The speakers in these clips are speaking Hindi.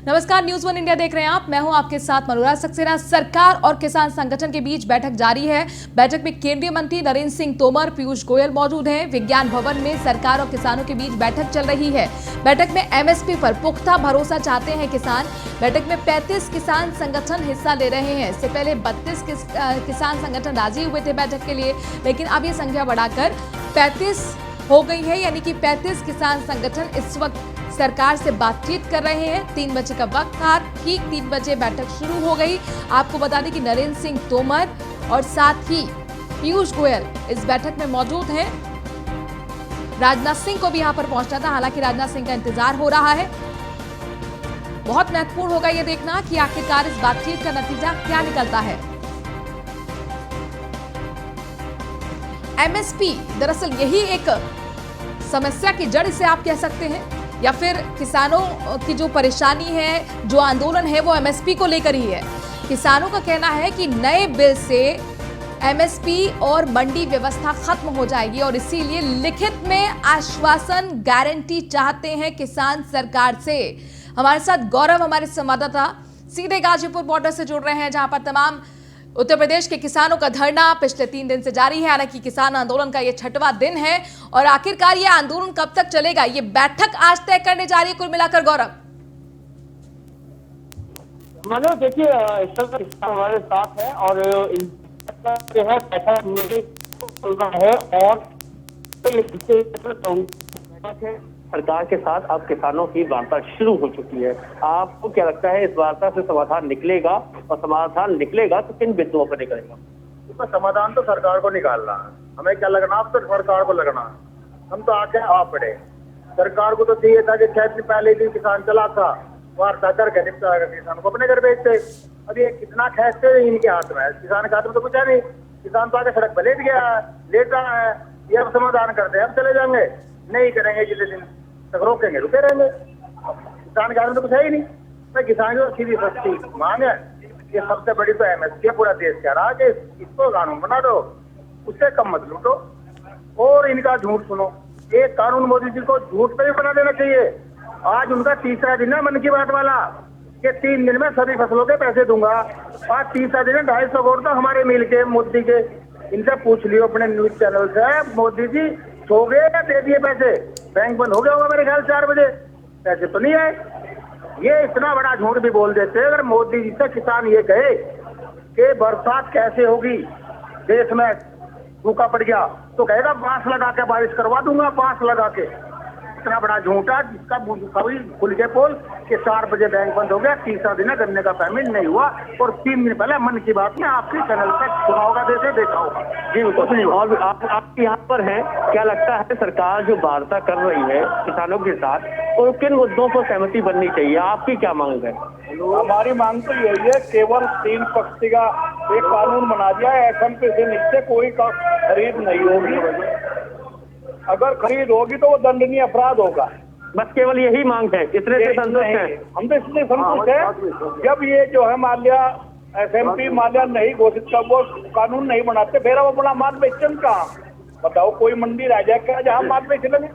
नमस्कार, न्यूज वन इंडिया देख रहे हैं आप। मैं हूं आपके साथ मनोराज सक्सेना। सरकार और किसान संगठन के बीच बैठक जारी है। बैठक में केंद्रीय मंत्री नरेंद्र सिंह तोमर, पीयूष गोयल मौजूद हैं। विज्ञान भवन में सरकार और किसानों के बीच बैठक चल रही है। बैठक में एमएसपी पर पुख्ता भरोसा चाहते हैं किसान। बैठक में 35 किसान संगठन हिस्सा ले रहे हैं। इससे पहले 32 किसान संगठन राजी हुए थे बैठक के लिए, लेकिन अब ये संख्या बढ़ाकर 35 हो गई है। यानी कि 35 किसान संगठन इस वक्त सरकार से बातचीत कर रहे हैं। 3 बजे का वक्त था, ठीक 3 बजे बैठक शुरू हो गई। आपको बता दें कि नरेंद्र सिंह तोमर और साथ ही पीयूष गोयल इस बैठक में मौजूद हैं। राजनाथ सिंह को भी यहां पर पहुंचना था, हालांकि राजनाथ सिंह का इंतजार हो रहा है। बहुत महत्वपूर्ण होगा यह देखना कि आखिरकार इस बातचीत का नतीजा क्या निकलता है। एमएसपी दरअसल यही एक समस्या की जड़ इसे आप कह सकते हैं, या फिर किसानों की जो परेशानी है, जो आंदोलन है, वो एमएसपी को लेकर ही है। किसानों का कहना है कि नए बिल से एमएसपी और मंडी व्यवस्था खत्म हो जाएगी और इसीलिए लिखित में आश्वासन, गारंटी चाहते हैं किसान सरकार से। हमारे साथ गौरव, हमारे संवाददाता, सीधे गाजीपुर बॉर्डर से जुड़ रहे हैं, जहां पर तमाम उत्तर प्रदेश के किसानों का धरना पिछले 3 दिन से जारी है। हालांकि किसान आंदोलन का ये 6वां दिन है और आखिरकार ये आंदोलन कब तक चलेगा, ये बैठक आज तय करने जा रही है। कुल मिलाकर गौरव, मानो देखिए, इस समय हमारे साथ है और जो है बैठक चल रहा है और सरकार के साथ अब किसानों की वार्ता शुरू हो चुकी है। आपको क्या लगता है, इस वार्ता से समाधान निकलेगा? और समाधान निकलेगा तो किन बिंदुओं पर निकलेगा? इसका समाधान तो सरकार को निकालना है। हमें क्या लगना, अब तो सरकार को लगना है। हम तो आके आ पड़े। सरकार को तो चाहिए था कि 6 दिन पहले भी किसान चला था, वार्ता करके निपटाएगा, किसान को अपने घर भेजते। अब ये कितना खेचते इनके हाथ में है, किसान के हाथ में तो कुछ है नहीं। किसान तो आगे सड़क पर लेट गया है, लेट रहा है। ये अब समाधान करते हैं, हम चले जाएंगे, नहीं करेंगे, जितने दिन तक रोकेंगे रुके रहेंगे। किसान के हाथ में तो कुछ है ही नहीं। मैं किसान की सीधी सस्ती मांग है, ये सबसे बड़ी तो एमएसपी है। पूरा देश कह रहा है कि इसको कानून बना दो, उससे कम मत लूटो। और इनका झूठ सुनो, एक कानून मोदी जी को झूठ पे भी बना देना चाहिए। आज उनका तीसरा दिन है मन की बात वाला, कि 3 दिन में सभी फसलों के पैसे दूंगा। आज तीसरा दिन है, 250 करोड़ तो हमारे मिल के मोदी के। इनसे पूछ लियो अपने न्यूज चैनल से, मोदी जी सो गए या दे दिए पैसे? बैंक बंद हो गया होगा मेरे ख्याल 4 बजे, पैसे तो नहीं आए। ये इतना बड़ा झूठ भी बोल देते हैं। अगर मोदी जी से किसान ये कहे कि बरसात कैसे होगी, देश में सूखा पड़ गया, तो कहेगा बांस लगा के बारिश करवा दूंगा, बांस लगा के। इतना बड़ा झूठा जिसका कभी खुल के पोल कि 4 बजे बैंक बंद हो गया, तीसरा दिन है, गन्ने का पेमेंट नहीं हुआ। और 3 दिन पहले मन की बात में आपके चैनल पर सुना होगा, देखा होगा। जी बिल्कुल। और आप यहाँ पर हैं, क्या लगता है सरकार जो वार्ता कर रही है किसानों के साथ, और किन मुद्दों पर सहमति बननी चाहिए? आपकी क्या मांग है? हमारी मांग तो यही है, केवल 3 पक्ष का एक कानून बना दिया है। एसएमपी से नीचे कोई का खरीद नहीं होगी। अगर खरीद होगी तो वो दंडनीय अपराध होगा। बस केवल यही मांग है, इतने से संतुष्ट है? हम तो इसलिए संतुष्ट है, जब ये जो है मान लिया एसएमपी मान लिया नहीं घोषित कर, वो कानून नहीं बनाते, फिर वो अपना माल बेचन कहाँ? बताओ, कोई मंडी रह जाए क्या जहाँ माल बेच लेंगे?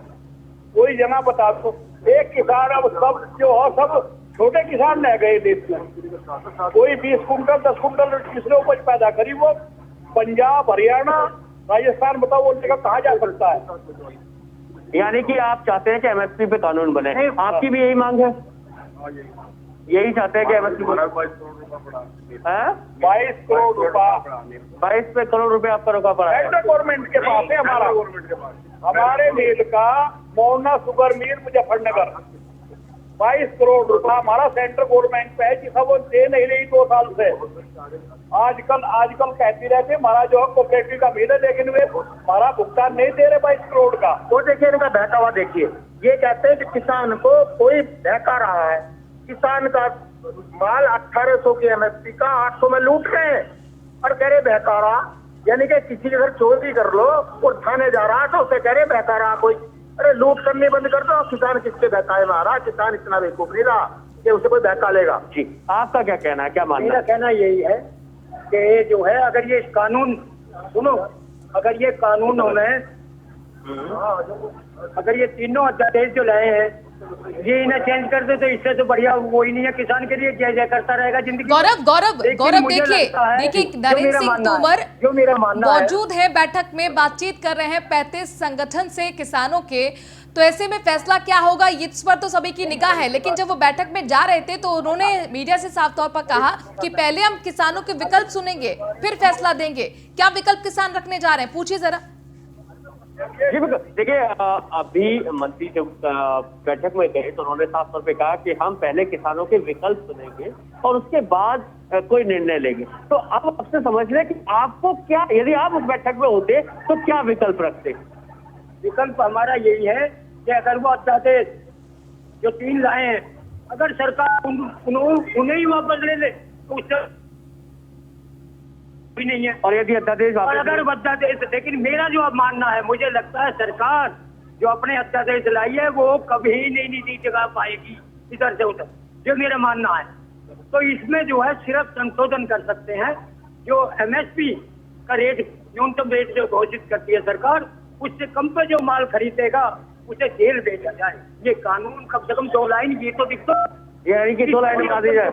कोई जगह बता दो। एक किसान अब सब जो हो, सब छोटे किसान रह गए देश में। कोई 20 कुंटल 10 कुंटल किसने उपज पैदा करी, वो पंजाब, हरियाणा, राजस्थान, बताओ वो जगह कहाँ जा सकता है? यानी कि आप चाहते हैं कि एमएसपी पे कानून बने, आपकी भी यही मांग है? यही चाहते हैं कि एमएसपी 22 करोड़ रुपया 22 करोड़ रुपए आपका रुका पड़ा है। सेंट्रल गवर्नमेंट के पास है, हमारे मिल का मोहना शुगर मिल मुजफ्फरनगर, 22 करोड़ रुपया हमारा सेंट्रल गवर्नमेंट पे है, जिसका वो दे नहीं रही 2 साल से। आजकल कहती रहती हमारा जो कोऑपरेटिव का मिल है, लेकिन वे हमारा भुगतान नहीं दे रहे 22 करोड़ का। वो देखिए इनका बहकावा देखिए। ये कहते हैं कि किसान को कोई बहका रहा है। किसान का माल 1800 की एमएसपी का 800 में लूट रहे हैं और कह रहे बहका रहा। यानी कि किसी के घर चोरी कर लो और थाने जा रहा तो उसे कह रहे बहका रहा कोई। अरे लूट करनी बंद कर दो। किसान किसके बहकाए में आ रहा? किसान इतना बेवकूफ नहीं रहा कि उसे कोई बहका लेगा। जी, आपका क्या कहना है, क्या मानना? मेरा कहना यही है कि जो है, अगर ये कानून सुनो, अगर ये तीनों अध्यादेश जो लाए हैं ये इन्हें चेंज कर दे तो इससे तो बढ़िया वो ही नहीं है। किसान के लिए जय जय करता रहेगा जिंदगी। गौरव देखिए नरेंद्र सिंह तोमर जो मेरा मानना है मौजूद है बैठक में, बातचीत कर रहे हैं 35 संगठन से किसानों के। तो ऐसे में फैसला क्या होगा इस पर तो सभी की निगाह है, लेकिन जब वो बैठक में जा रहे थे तो उन्होंने मीडिया से साफ तौर पर कहा कि पहले हम किसानों के विकल्प सुनेंगे फिर फैसला देंगे। क्या विकल्प किसान रखने जा रहे हैं, पूछिए जरा। जी बिल्कुल, देखिए अभी मंत्री जब बैठक में गए तो उन्होंने साफ तौर पे कहा कि हम पहले किसानों के विकल्प सुनेंगे और उसके बाद कोई निर्णय लेंगे। तो अब आपसे समझ लें कि आपको क्या, यदि आप उस बैठक में होते तो क्या विकल्प रखते? विकल्प हमारा यही है कि अगर वो अध्यादेश जो 3 लाए हैं अगर सरकार उन्हें ही वापस ले ले तो उससे भी नहीं है। और यदि अध्यादेश और अगर अध्यादेश, लेकिन मेरा जो अब मानना है, मुझे लगता है सरकार जो अपने अध्यादेश लाई है वो कभी नहीं नीति जगा पाएगी इधर से उधर, जो मेरा मानना है। तो इसमें जो है सिर्फ संशोधन कर सकते हैं। जो MSP का रेट, न्यूनतम रेट जो घोषित करती है सरकार, उससे कम पे जो माल खरीदेगा उसे जेल भेजा जाए। ये कानून कम से कम 2 लाइन ये तो दिखो, यानी कि 2 लाइन बता दी जाए।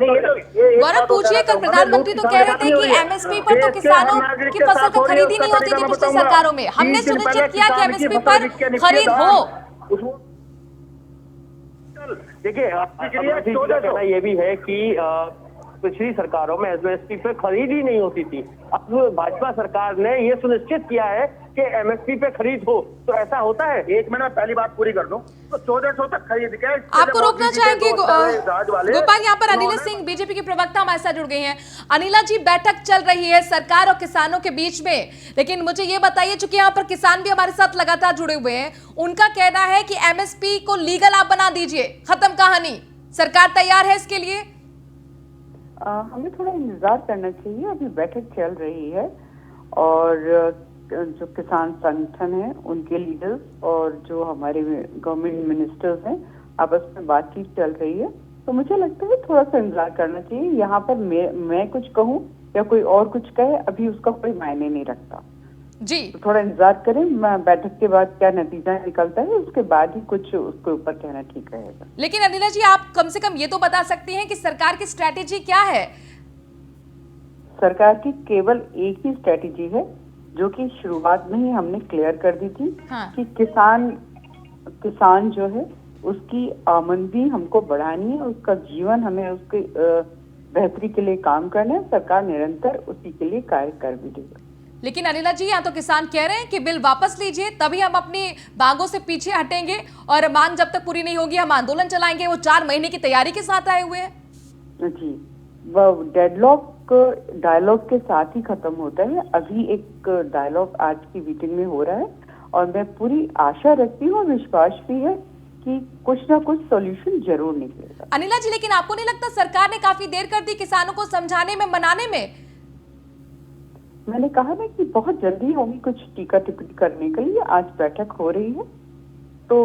गौरव पूछिए, कल प्रधानमंत्री तो कह रहे थे कि MSP पर तो किसानों की फसल तो खरीदी नहीं होती थी पिछली सरकारों में, हमने सुनिश्चित किया कि MSP पर खरीद हो। देखिए कहना ये भी है कि पिछली सरकारों में MSP पे खरीद ही नहीं होती थी। अब भाजपा सरकार ने ये सुनिश्चित किया है कि MSP पे खरीद हो। तो ऐसा होता है? एक मिनट पहली बात पूरी कर दूं तो 1400 तक खरीद के आपको रोकना चाहेंगे गोपाल। यहाँ पर अनिला सिंह बीजेपी की प्रवक्ता हमारे साथ जुड़ गई हैं। अनिला जी, बैठक चल रही है सरकार और किसानों के बीच में, लेकिन मुझे ये बताइए, चूंकि यहाँ पर किसान भी हमारे साथ लगातार जुड़े हुए हैं, उनका कहना है कि MSP को लीगल आप बना दीजिए, खत्म कहानी। सरकार तैयार है इसके लिए? हमें थोड़ा इंतजार करना चाहिए। अभी बैठक चल रही है और जो किसान संगठन है उनके लीडर्स और जो हमारे गवर्नमेंट मिनिस्टर्स हैं आपस में बातचीत चल रही है। तो मुझे लगता है थोड़ा सा इंतजार करना चाहिए। यहाँ पर मैं कुछ कहूँ या कोई और कुछ कहे, अभी उसका कोई मायने नहीं रखता जी। तो थोड़ा इंतजार करें, बैठक के बाद क्या नतीजा निकलता है उसके बाद ही कुछ उसके ऊपर कहना ठीक रहेगा। लेकिन अनिला जी, आप कम से कम ये तो बता सकती हैं कि सरकार की स्ट्रेटेजी क्या है? सरकार की केवल एक ही स्ट्रेटेजी है जो कि शुरुआत में ही हमने क्लियर कर दी थी। हाँ। कि किसान जो है उसकी आमदनी हमको बढ़ानी है, उसका जीवन हमें उसके बेहतरी के लिए काम करना है। सरकार निरंतर उसी के लिए कार्य कर भी रही है। लेकिन अनिला जी, यहाँ तो किसान कह रहे हैं कि बिल वापस लीजिए तभी हम अपनी मांगों से पीछे हटेंगे और मांग जब तक पूरी नहीं होगी हम आंदोलन चलाएंगे। वो 4 महीने की तैयारी के साथ आए हुए हैं। जी, डेडलॉक डायलॉग के साथ ही खत्म होता है। अभी एक डायलॉग आज की मीटिंग में हो रहा है और मैं पूरी आशा रखती हूँ, विश्वास भी है कि कुछ ना कुछ सॉल्यूशन जरूर निकलेगा। अनिला जी, लेकिन आपको नहीं लगता सरकार ने काफी देर कर दी किसानों को समझाने में, मनाने में? मैंने कहा ना कि बहुत जल्दी होगी कुछ टीका टिप्पणी करने के लिए। आज बैठक हो रही है तो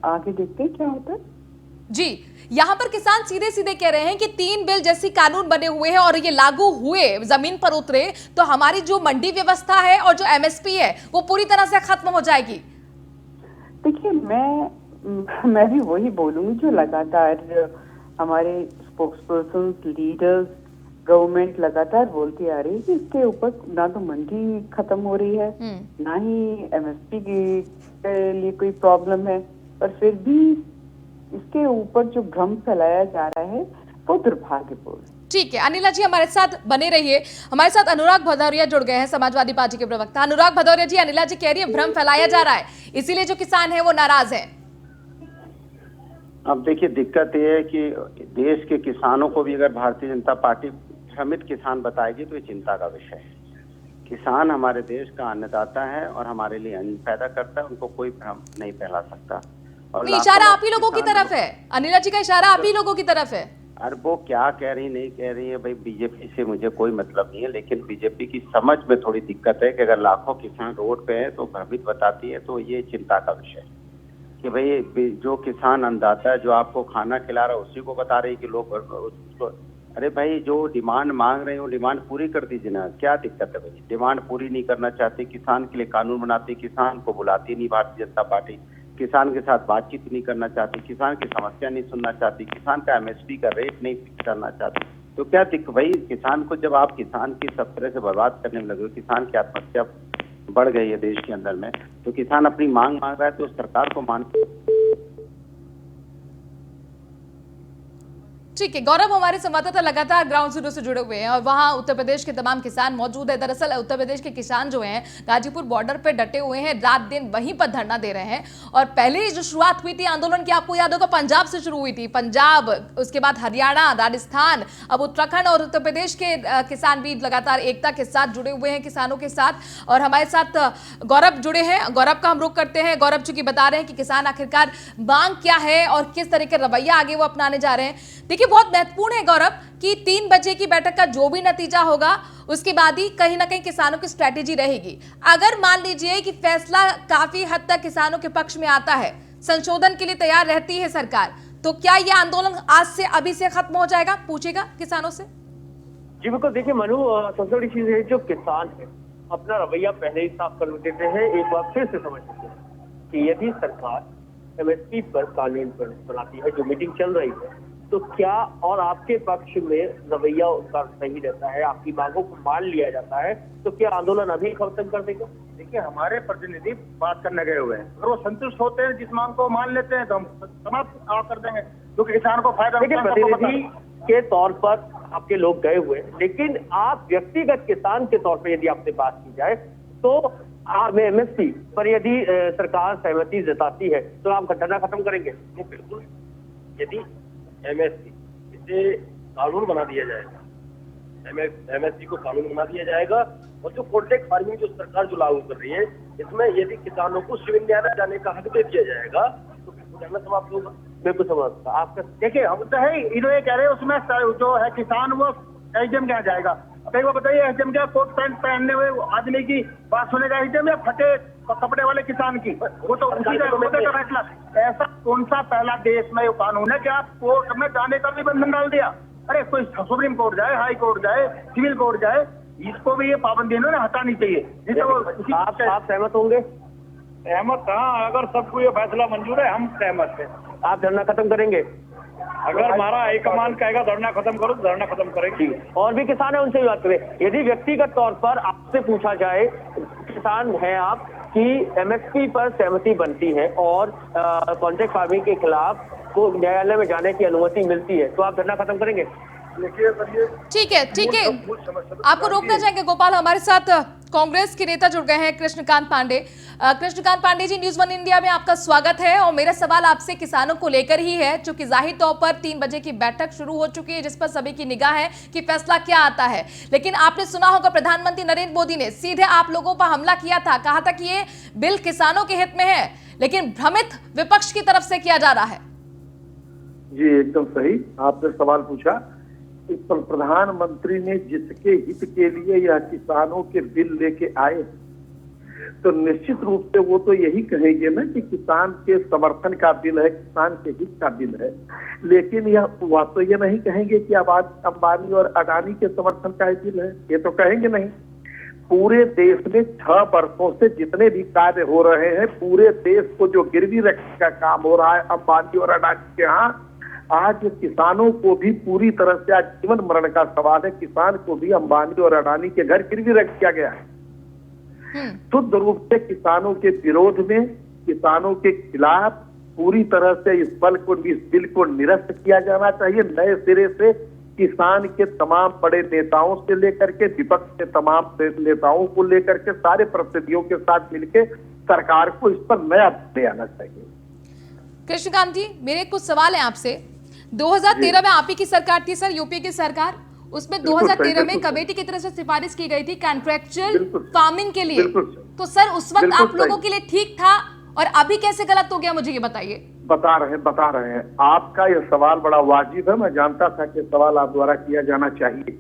आगे देखते हैं क्या होता है। जी, यहाँ पर किसान सीधे सीधे कह रहे हैं कि 3 बिल जैसी कानून बने हुए हैं और ये लागू हुए, जमीन पर उतरे तो हमारी जो मंडी व्यवस्था है और जो MSP है वो पूरी तरह से खत्म हो जाएगी। देखिए, मैं भी वही बोलूंगी जो लगातार हमारे स्पोक्सपर्सन, लीडर्स, गवर्नमेंट लगातार बोलती आ रही है कि इसके ऊपर ना तो मंडी खत्म हो रही है ना ही MSP के लिए कोई प्रॉब्लम है, पर फिर भी इसके ऊपर जो भ्रम फैलाया जा रहा है वो दुर्भाग्यपूर्ण। ठीक है अनिला जी, हमारे साथ बने रहिए। हमारे साथ अनुराग भदौरिया जुड़ गए हैं, समाजवादी पार्टी के प्रवक्ता। अनुराग भदौरिया जी, अनिला जी कह रही है भ्रम फैलाया जा रहा है, इसीलिए जो किसान है वो नाराज है। अब देखिए, दिक्कत ये है कि देश के किसानों को भी अगर भारतीय जनता पार्टी भ्रमित किसान बताएगी तो ये चिंता का विषय है। किसान हमारे देश का अन्नदाता है और हमारे लिए अन्न पैदा करता है, उनको कोई भ्रम नहीं फैला सकता। और इशारा आप ही लोगों की तरफ है, अनिला जी का इशारा आप ही लोगों की तरफ है। अरे वो क्या कह रही नहीं कह रही है भाई, बीजेपी से मुझे कोई मतलब नहीं है, लेकिन बीजेपी की समझ में थोड़ी दिक्कत है कि अगर लाखों किसान रोड पे हैं तो भ्रमित बताती है, तो ये चिंता का विषय है कि भाई जो किसान अन्नदाता है, जो आपको खाना खिला रहा है उसी को बता रही कि लोग उसको, अरे भाई जो डिमांड मांग रहे हो डिमांड पूरी कर दीजिए ना, क्या दिक्कत है भाई? डिमांड पूरी नहीं करना चाहते, किसान के लिए कानून बनाती, किसान को बुलाती नहीं भारतीय जनता पार्टी, किसान के साथ बातचीत नहीं करना चाहती, किसान की समस्या नहीं सुनना चाहती, किसान का एमएसपी का रेट नहीं फिक्स करना चाहती, तो क्या भाई किसान को जब आप किसान की सब तरह से बर्बाद करने में लगे हो, किसान की आत्महत्या बढ़ गई है देश के अंदर में, तो किसान अपनी मांग मांग रहा है तो सरकार को मान। ठीक है गौरव, हमारे संवाददाता लगातार ग्राउंड जीरो से जुड़े हुए हैं और वहां उत्तर प्रदेश के तमाम किसान मौजूद है। दरअसल उत्तर प्रदेश के किसान जो हैं गाजीपुर बॉर्डर पे डटे हुए हैं, रात दिन वहीं पर धरना दे रहे हैं। और पहले जो शुरुआत हुई थी आंदोलन की, आपको याद होगा, पंजाब से शुरू हुई थी, पंजाब, उसके बाद हरियाणा, राजस्थान, अब उत्तराखंड और उत्तर प्रदेश के किसान भी लगातार एकता के साथ जुड़े हुए हैं किसानों के साथ। और हमारे साथ गौरव जुड़े हैं, गौरव का हम रुख करते हैं। गौरव चूंकि बता रहे हैं कि किसान आखिरकार मांग क्या है और किस तरह का रवैया आगे वो अपनाने जा रहे हैं। देखिए बहुत महत्वपूर्ण है गौरव कि 3 बजे की बैठक का जो भी नतीजा होगा उसके बाद ही कहीं ना कहीं किसानों की स्ट्रेटेजी रहेगी। अगर मान लीजिए कि फैसला काफी हद तक किसानों के पक्ष में आता है, संशोधन के लिए तैयार रहती है सरकार, तो क्या यह आंदोलन आज से अभी से खत्म हो जाएगा, पूछेगा किसानों से? जी बिल्कुल, देखिए मनु, सबसे बड़ी चीज है जो किसान है अपना रवैया पहले ही साफ कर देते हैं, एक बार फिर से समझ लेते हैं कि यदि सरकार एमएसपी पर कानून बनाती है, जो मीटिंग चल रही है, तो क्या और आपके पक्ष में रवैया उनका सही रहता है, आपकी मांगों को मान लिया जाता है, तो क्या आंदोलन अभी खत्म कर देगा? देखिए हमारे प्रतिनिधि बात करने गए हुए हैं, अगर वो संतुष्ट होते हैं, जिस मांग को मान लेते हैं तो हम समाप्त कर देंगे, क्योंकि किसान को फायदा। देखिए प्रतिनिधि के तौर पर आपके लोग गए हुए, लेकिन आप व्यक्तिगत किसान के तौर पर यदि आपसे बात की जाए तो एमएसपी पर यदि सरकार सहमति जताती है तो आप घटना खत्म करेंगे? बिल्कुल, यदि एमएसपी इसे कानून बना दिया जाएगा, एमएसपी को कानून बना दिया जाएगा, और जो कॉन्ट्रैक्ट फार्मिंग जो सरकार जो लागू कर रही है, इसमें यदि किसानों को सिविल न्यायालय जाने का हक दे दिया जाएगा तो बिल्कुल समाप्त होगा। बिल्कुल समझता आपका। देखिए हम तो है, इन्होंने ये कह रहे हैं उसमें जो है किसान वो एचएम क्या जाएगा। अब एक बार बताइए, एचएम क्या कोट पैंट पहनने हुए आदमी की बात सुनेगा एचएम, या फटे कपड़े वाले किसान की? वो तो उसी का फैसला। ऐसा कौन सा पहला देश में कानून है कि आप कोर्ट में जाने का भी बंधन डाल दिया? अरे कोई सुप्रीम कोर्ट जाए, हाई कोर्ट जाए, सिविल कोर्ट जाए, इसको भी ये पाबंदी इन्होंने हटानी चाहिए। आप सहमत होंगे? सहमत कहाँ, अगर सबको ये फैसला मंजूर है हम सहमत हैं। आप धरना खत्म करेंगे? अगर हमारा हाईकमान कहेगा धरना खत्म करो, धरना खत्म करेंगे। और भी किसान है, उनसे भी बात करें। यदि व्यक्तिगत तौर पर आपसे पूछा जाए, किसान हैं आप, कि एमएसपी पर सहमति बनती है और कॉन्ट्रैक्ट फार्मिंग के खिलाफ को न्यायालय में जाने की अनुमति मिलती है, तो आप धरना खत्म करेंगे? ठीक है, ठीक है, आपको रोकना चाहेंगे गोपाल। हमारे साथ कांग्रेस के नेता जुड़ गए हैं, कृष्णकांत पांडे। कृष्णकांत पांडे जी, न्यूज़ 1 इंडिया में आपका स्वागत है। और मेरा सवाल आपसे किसानों को लेकर ही है, क्योंकि जाहिर तौर पर 3 बजे की बैठक शुरू हो चुकी है, जिस पर सभी की निगाह है कि फैसला क्या आता है। लेकिन आपने सुना होगा प्रधानमंत्री नरेंद्र मोदी ने सीधे आप लोगों पर हमला किया था, कहा था कि ये बिल किसानों के हित में है, लेकिन भ्रमित विपक्ष की तरफ से किया जा रहा है। जी एकदम सही आपने सवाल पूछा। इस पर प्रधानमंत्री ने जिसके हित के लिए यह किसानों के बिल लेके आए, तो निश्चित रूप से वो तो यही कहेंगे ना कि किसान के समर्थन का बिल है, किसान के हित का बिल है। लेकिन वह तो ये नहीं कहेंगे कि अंबानी और अडानी के समर्थन का बिल है, ये तो कहेंगे नहीं। पूरे देश में 6 वर्षों से जितने भी कार्य हो रहे हैं, पूरे देश को जो गिरवी रखने का काम हो रहा है अंबानी और अडानी के यहाँ, आज किसानों को भी पूरी तरह से आज जीवन मरण का सवाल है। किसान को भी अंबानी और अडानी के घर गिरवी रख दिया गया है। शुद्ध रूप से किसानों के विरोध में, किसानों के खिलाफ पूरी तरह से इस बिल को निरस्त किया जाना चाहिए। नए सिरे से किसान के तमाम बड़े नेताओं से लेकर के विपक्ष के तमाम नेताओं को लेकर के सारे प्रतिनिधियों के साथ मिलकर सरकार को इस पर नया ले आना चाहिए। कृष्णकांत जी, मेरे कुछ सवाल हैं आपसे। 2013 में आप ही की सरकार थी सर, यूपी की सरकार, उसमें 2013 में कमेटी की तरफ से सिफारिश की गई थी कॉन्ट्रैक्चुअल फार्मिंग के लिए, तो सर उस वक्त आप लोगों के लिए ठीक था और अभी कैसे गलत हो गया, मुझे ये बताइए। बता रहे हैं आपका यह सवाल बड़ा वाजिब है। मैं जानता था कि सवाल आप द्वारा किया जाना चाहिए।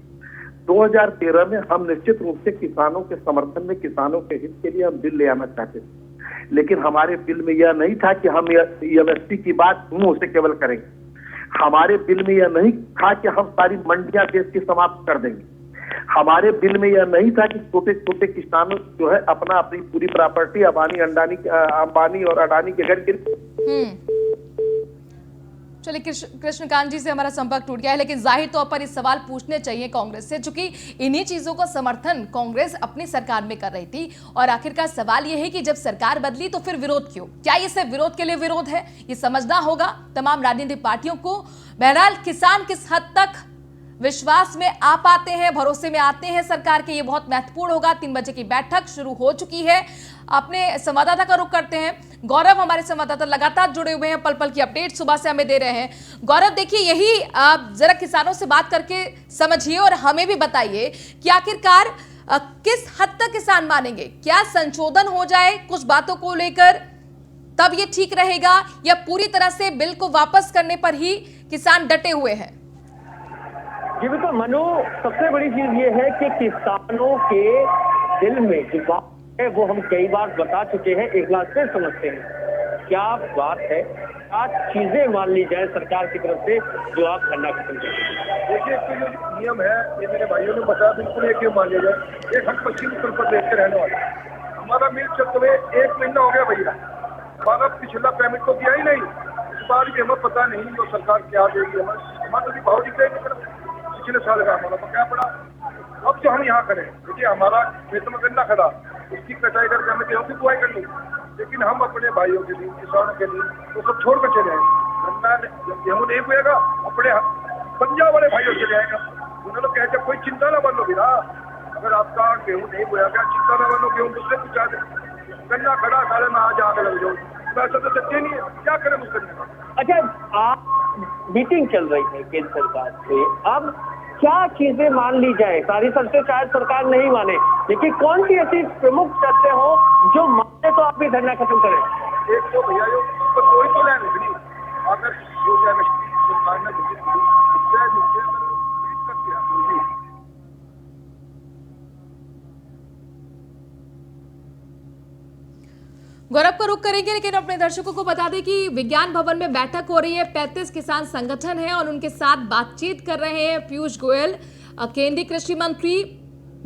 2013 में हम निश्चित रूप से किसानों के समर्थन में, किसानों के हित के लिए हम बिल ले आना चाहते थे, लेकिन हमारे बिल में यह नहीं था कि हम एमएसपी की बात मुंह से केवल करेंगे। हमारे बिल में यह नहीं था कि हम सारी मंडियां देश की समाप्त कर देंगे। हमारे बिल में यह नहीं था कि छोटे छोटे किसानों जो है अपना अपनी पूरी प्रॉपर्टी अंबानी और अडानी के घर गिर। चलिए कृष्णकांत जी से हमारा संपर्क टूट गया है, लेकिन जाहिर तौर पर ये सवाल पूछने चाहिए कांग्रेस से, चूंकि इन्हीं चीजों का समर्थन कांग्रेस अपनी सरकार में कर रही थी। और आखिरकार सवाल ये है कि जब सरकार बदली तो फिर विरोध क्यों? क्या ये सिर्फ विरोध के लिए विरोध है? ये समझना होगा तमाम राजनीतिक पार्टियों को। बहरहाल किसान किस हद तक विश्वास में आ पाते हैं, भरोसे में आते हैं सरकार के, ये बहुत महत्वपूर्ण होगा। 3 बजे की बैठक शुरू हो चुकी है। अपने संवाददाता का रुख करते हैं। गौरव हमारे संवाददाता लगातार जुड़े हुए हैं, पल पल की अपडेट सुबह से हमें दे रहे हैं। गौरव देखिए, यही जरा किसानों से बात करके समझिए और हमें भी बताइए कि आखिरकार किस हद तक किसान मानेंगे? क्या संशोधन हो जाए कुछ बातों को लेकर तब ये ठीक रहेगा, या पूरी तरह से बिल को वापस करने पर ही किसान डटे हुए हैं? जी बिल्कुल मनु, सबसे बड़ी चीज ये है कि किसानों के दिल में जो बात है वो हम कई बार बता चुके हैं, एक बार फिर समझते हैं क्या बात है। आज चीजें मान ली जाए सरकार की तरफ से जो आप धरना खत्म करें। देखिए, एक तो जो नियम है ये मेरे भाइयों ने बताया, बिल्कुल एक ही मान लिया जाए। एक हम पश्चिम उत्तर प्रदेश के रहने वाले, हमारा मिल चलते हुए 1 महीना हो गया भैया, हमारा पिछला पेमेंट तो दिया ही नहीं। इस बार भी हमें पता नहीं जो सरकार क्या देगी, हमारा तो भाव दिख रहे पिछले साल का हमारा तो क्या पड़ा। अब जो हम यहाँ करें, देखिए हमारा खेत में गन्ना खड़ा, उसकी कटाई करके हमें गेहूं की बुआई करनी, लेकिन हम अपने भाइयों के लिए, किसानों के लिए वो सब छोड़ कर चले आए। गन्ना गेहूं नहीं बोएगा, अपने पंजाब वाले भाइयों चले आएगा। उन्होंने कहते कोई चिंता ना बनो बिना, अगर आपका गेहूं नहीं बोया गया चिंता ना बनो, गेहूं दूसरे पूछा दे, गन्ना खड़ा साले में आज आगे लग जाओ। वैसा तो सच्चे नहीं है, क्या करें उस गन्ने का। अच्छा, आप मीटिंग चल रही है केंद्र सरकार से, अब क्या चीजें मान ली जाए? सारी शर्तें शायद सरकार नहीं माने, लेकिन कौन सी ऐसी प्रमुख शर्तें हो जो माने तो आप भी धरना खत्म करें? एक तो भैया कोई तो लेने नहीं, अगर जो सरकार ने गौरव का रुख करेंगे, लेकिन अपने दर्शकों को बता दें कि विज्ञान भवन में बैठक हो रही है। 35 किसान संगठन हैं और उनके साथ बातचीत कर रहे हैं पीयूष गोयल, केंद्रीय कृषि मंत्री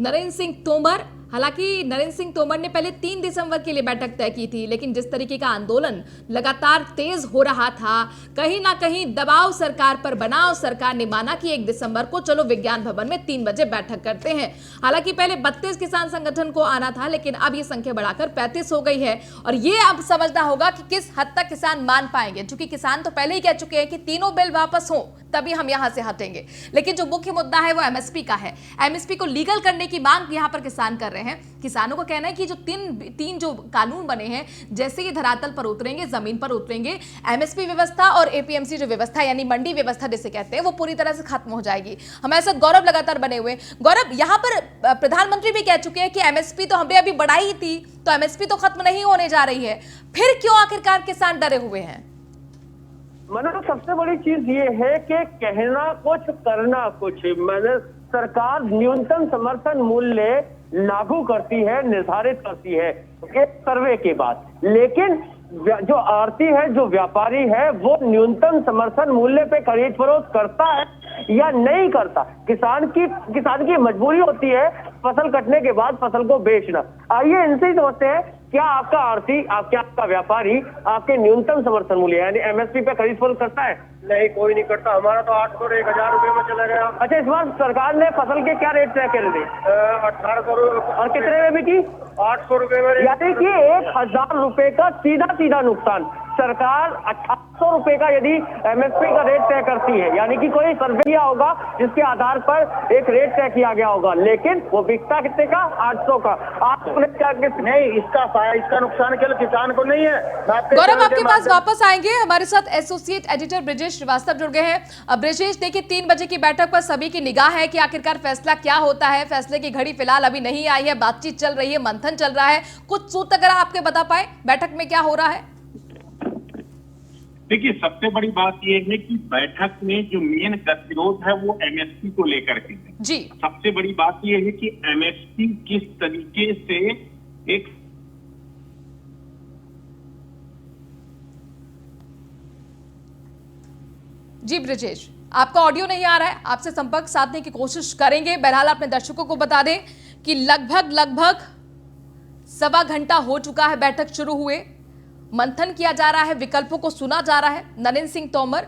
नरेंद्र सिंह तोमर। हालांकि नरेंद्र सिंह तोमर ने पहले 3 दिसंबर के लिए बैठक तय की थी, लेकिन जिस तरीके का आंदोलन लगातार तेज हो रहा था, कहीं ना कहीं दबाव सरकार पर बना और सरकार ने माना कि 1 दिसंबर को चलो विज्ञान भवन में 3 बजे बैठक करते हैं। हालांकि पहले 32 किसान संगठन को आना था, लेकिन अब ये संख्या बढ़ाकर 35 हो गई है। और ये अब समझना होगा कि किस हद तक किसान मान पाएंगे, क्योंकि किसान तो पहले ही कह चुके हैं कि तीनों बिल वापस हो तभी हम यहां से हटेंगे। लेकिन जो मुख्य मुद्दा है वो एमएसपी का है। एमएसपी को लीगल करने की मांग यहां पर किसान कर रहे हैं। किसानों का कहना है कि जो तीन जो कानून बने हैं, जैसे ही धरातल पर उतरेंगे, जमीन पर उतरेंगे, एमएसपी व्यवस्था और एपीएमसी जो व्यवस्था यानी मंडी व्यवस्था जिसे कहते हैं, वो पूरी तरह से खत्म हो जाएगी। हमारे साथ गौरव लगातार बने हुए। गौरव, यहां पर प्रधानमंत्री भी कह चुके हैं कि एमएसपी तो हमने अभी बढ़ाई थी, तो एमएसपी तो खत्म नहीं होने जा रही है, फिर क्यों आखिरकार किसान डरे हुए हैं? मैंने सबसे बड़ी चीज ये है कि कहना कुछ करना कुछ। मैंने सरकार न्यूनतम समर्थन मूल्य लागू करती है, निर्धारित करती है एक सर्वे के बाद, लेकिन जो आड़ती है, जो व्यापारी है, वो न्यूनतम समर्थन मूल्य पे खरीद फरोख्त करता है या नहीं करता। किसान की मजबूरी होती है फसल कटने के बाद फसल को बेचना। आइए इनसे ही समझते हैं, क्या आपका आड़ती, आपका व्यापारी आपके न्यूनतम समर्थन मूल्य यानी एमएसपी पे खरीद फरोख्त करता है? नहीं, कोई नहीं करता। हमारा तो 800 और 1000 रुपए में चला गया। अच्छा, इस बार सरकार ने फसल के क्या रेट तय कर दी? 1800 और कितने में बिकी? 800 रुपए में। यानी कि 1000 रुपए का सीधा नुकसान। सरकार 1800 रुपए का यदि एमएसपी का रेट तय करती है, यानी कि कोई सर्वे किया होगा जिसके आधार पर एक रेट तय किया गया होगा, लेकिन वो बिकता कितने का? 800 का। आपने क्या नहीं, इसका नुकसान केवल किसान को नहीं है। गौरव, आपके पास वापस आएंगे। हमारे साथ एसोसिएट एडिटर ब्रिजेश श्रीवास्तव जुड़ गए हैं। ब्रिजेश, देखिए 3 बजे की बैठक पर सभी की निगाह है कि आखिरकार फैसला क्या होता है। फैसले की घड़ी फिलहाल अभी नहीं आई है, बातचीत चल रही है, मंथन चल रहा है। कुछ सूत्र अगर आपके बता पाए बैठक में क्या हो रहा है? देखिए, सबसे बड़ी बात यह है कि बैठक में जो मेन गतिरोध है वो एमएसपी को लेकर के है जी। सबसे बड़ी बात यह है कि एमएसपी किस तरीके से एक जी ब्रिजेश, आपका ऑडियो नहीं आ रहा है, आपसे संपर्क साधने की कोशिश करेंगे। बहरहाल अपने दर्शकों को बता दें कि लगभग सवा घंटा हो चुका है बैठक शुरू हुए, मंथन किया जा रहा है, विकल्पों को सुना जा रहा है। नरेंद्र सिंह तोमर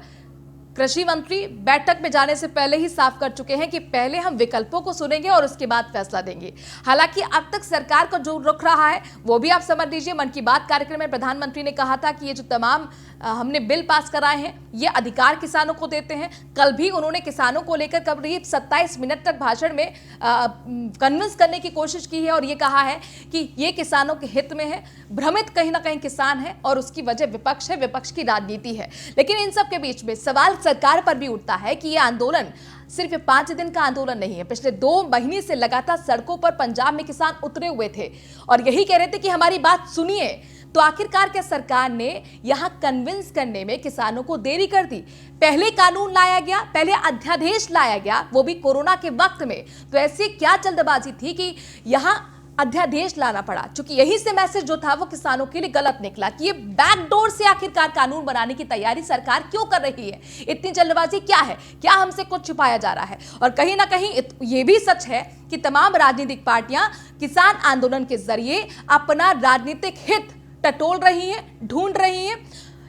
कृषि मंत्री बैठक में जाने से पहले ही साफ कर चुके हैं कि पहले हम विकल्पों को सुनेंगे और उसके बाद फैसला देंगे। हालांकि अब तक सरकार का जो रुख रहा है वो भी आप समझ लीजिए। मन की बात कार्यक्रम में प्रधानमंत्री ने कहा था कि ये जो तमाम हमने बिल पास कराए हैं ये अधिकार किसानों को देते हैं। कल भी उन्होंने किसानों को लेकर करीब 27 मिनट तक भाषण में कन्विंस करने की कोशिश की है और ये कहा है कि ये किसानों के हित में है। भ्रमित कहीं ना कहीं किसान है और उसकी वजह विपक्ष है, विपक्ष की राजनीति है। लेकिन इन सब के बीच में सवाल सरकार पर भी उठता है कि ये आंदोलन सिर्फ 5 दिन का आंदोलन नहीं है। पिछले 2 महीने से लगातार सड़कों पर पंजाब में किसान उतरे हुए थे और यही कह रहे थे कि हमारी बात सुनिए। तो आखिरकार क्या सरकार ने यहां कन्विंस करने में किसानों को देरी कर दी? पहले कानून लाया गया, पहले अध्यादेश लाया गया, वो भी कोरोना के वक्त में। तो ऐसी क्या जल्दबाजी थी कि यहां अध्यादेश लाना पड़ा? क्योंकि यही से मैसेज जो था वो किसानों के लिए गलत निकला कि ये बैकडोर से आखिरकार कानून बनाने की तैयारी सरकार क्यों कर रही है? इतनी जल्दबाजी क्या है? क्या हमसे कुछ छुपाया जा रहा है? और कहीं ना कहीं ये भी सच है कि तमाम राजनीतिक पार्टियां किसान आंदोलन के जरिए अपना राजनीतिक हित टटोल रही है, ढूंढ रही है।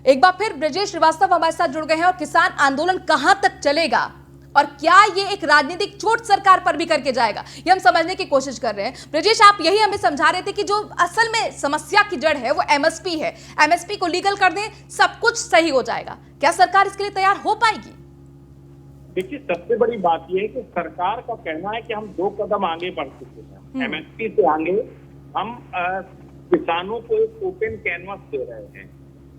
एक बार फिर ब्रजेश श्रीवास्तव हमारे साथ जुड़ गए हैं। और किसान आंदोलन कहां तक चलेगा और क्या ये एक राजनीतिक चोट सरकार पर भी करके जाएगा, ये हम समझने की कोशिश कर रहे हैं। ब्रजेश, आप यही हमें समझा रहे थे कि जो असल में समस्या की जड़ है वो एमएसपी है। एमएसपी को लीगल कर दें, सब कुछ सही हो जाएगा। क्या सरकार इसके लिए तैयार हो पाएगी? देखिए, सबसे बड़ी बात यह है कि सरकार का कहना है कि हम 2 कदम आगे बढ़ चुके हैं। एमएसपी से आगे हम किसानों को एक ओपन कैनवस दे रहे हैं,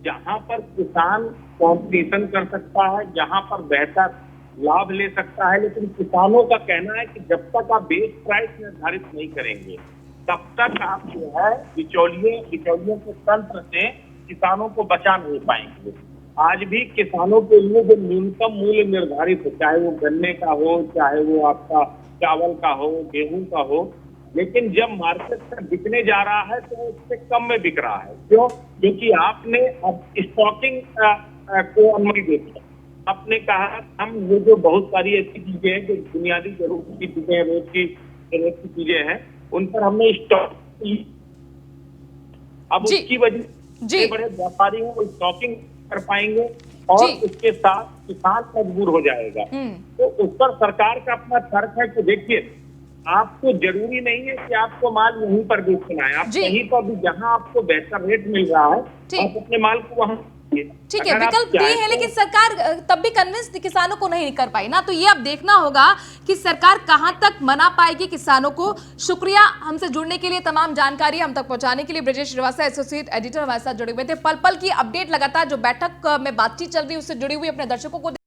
जहां पर किसान कॉम्पिटिशन कर सकता है, जहां पर बेहतर लाभ ले सकता है। लेकिन किसानों का कहना है कि जब तक आप बेस प्राइस निर्धारित नहीं करेंगे तब तक आप जो है बिचौलियों के तंत्र से किसानों को बचा नहीं पाएंगे। आज भी किसानों के लिए जो न्यूनतम मूल्य निर्धारित है, चाहे वो गन्ने का हो, चाहे वो आपका चावल का हो, गेहूं का हो, लेकिन जब मार्केट में बिकने जा रहा है तो वो उससे कम में बिक रहा है। क्यों? क्योंकि आपने अब स्टॉकिंग को अनुमति दे दी। आपने कहा हम ये जो बहुत सारी ऐसी चीजें हैं जो बुनियादी जरूरत की चीजें, रोज की चीजें हैं, उन पर हमने स्टॉक की। अब उसकी वजह से बड़े व्यापारी हैं वो स्टॉकिंग कर पाएंगे और उसके साथ किसान मजबूर हो जाएगा। तो उस पर सरकार का अपना तर्क है कि देखिए, आपको जरूरी नहीं है कि आपको माल यहीं पर बेचना है। आप कहीं पर भी जहां आपको बेहतर रेट मिल रहा है आप अपने माल को वहां। ठीक है, विकल्प दिए हैं, लेकिन सरकार तब भी कन्विंस किसानों को नहीं कर पाई ना। तो ये अब देखना होगा कि सरकार कहां तक मना पाएगी किसानों को। शुक्रिया हमसे जुड़ने के लिए, तमाम जानकारी हम तक पहुंचाने के लिए। ब्रजेश श्रीवास्तव एसोसिएट एडिटर हमारे साथ जुड़े हुए थे। पल पल की अपडेट लगातार जो बैठक में बातचीत चल रही है उससे जुड़ी हुई अपने दर्शकों को